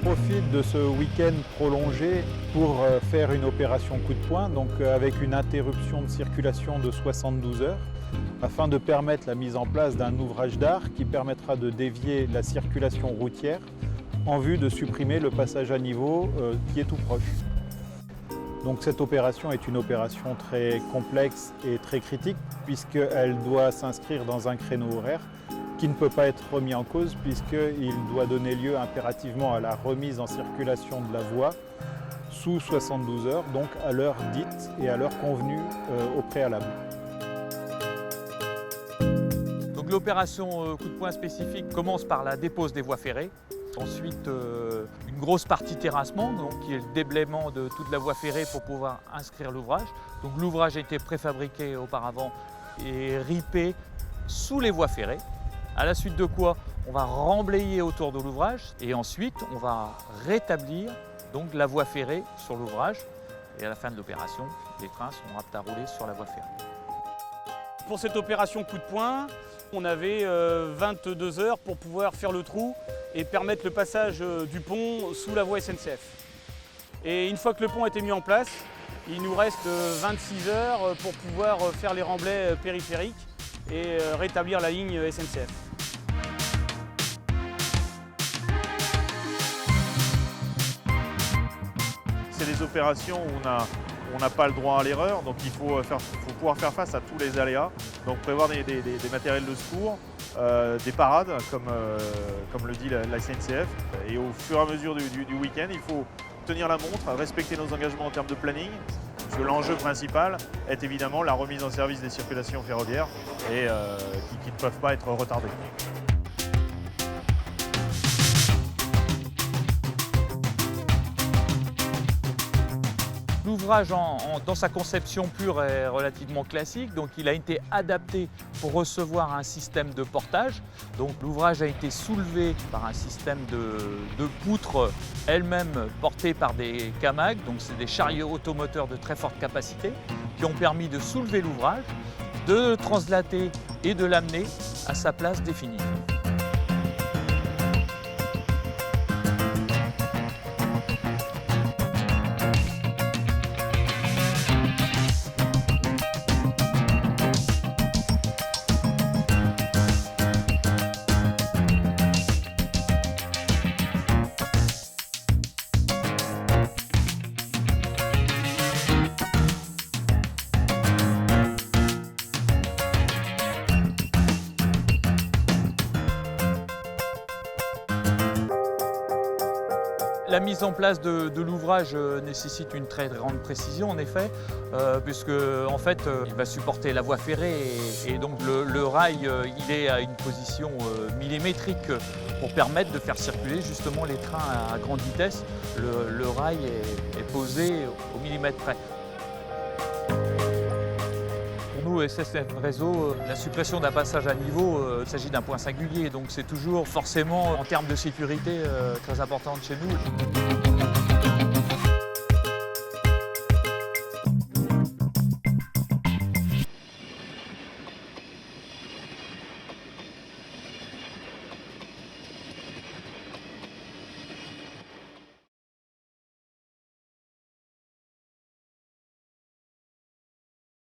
Profite de ce week-end prolongé pour faire une opération coup de poing, donc avec une interruption de circulation de 72 heures, afin de permettre la mise en place d'un ouvrage d'art qui permettra de dévier la circulation routière en vue de supprimer le passage à niveau qui est tout proche. Donc cette opération est une opération très complexe et très critique puisqu'elle doit s'inscrire dans un créneau horaire qui ne peut pas être remis en cause puisqu'il doit donner lieu impérativement à la remise en circulation de la voie sous 72 heures, donc à l'heure dite et à l'heure convenue au préalable. Donc l'opération coup de poing spécifique commence par la dépose des voies ferrées. Ensuite, une grosse partie terrassement, donc qui est le déblaiement de toute la voie ferrée pour pouvoir inscrire l'ouvrage. Donc l'ouvrage a été préfabriqué auparavant et ripé sous les voies ferrées. À la suite de quoi, on va remblayer autour de l'ouvrage et ensuite on va rétablir donc la voie ferrée sur l'ouvrage. Et à la fin de l'opération, les trains sont aptes à rouler sur la voie ferrée. Pour cette opération coup de poing, on avait 22 heures pour pouvoir faire le trou et permettre le passage du pont sous la voie SNCF. Et une fois que le pont a été mis en place, il nous reste 26 heures pour pouvoir faire les remblais périphériques et rétablir la ligne SNCF. C'est des opérations où on n'a pas le droit à l'erreur, donc il faut pouvoir faire face à tous les aléas. Donc prévoir des matériels de secours, des parades comme le dit la SNCF. Et au fur et à mesure du week-end, il faut tenir la montre, respecter nos engagements en termes de planning. Parce que l'enjeu principal est évidemment la remise en service des circulations ferroviaires et qui ne peuvent pas être retardées. L'ouvrage dans sa conception pure est relativement classique, donc il a été adapté pour recevoir un système de portage. Donc l'ouvrage a été soulevé par un système de poutres elles-mêmes portées par des CAMAG, donc c'est des chariots automoteurs de très forte capacité qui ont permis de soulever l'ouvrage, de le translater et de l'amener à sa place définie. La mise en place de l'ouvrage nécessite une très grande précision en effet, puisque en fait il va supporter la voie ferrée et donc le rail il est à une position millimétrique pour permettre de faire circuler justement les trains à grande vitesse. Le rail est posé au millimètre près. Pour nous, SNCF Réseau, la suppression d'un passage à niveau, il s'agit d'un point singulier, donc c'est toujours forcément en termes de sécurité très importante chez nous.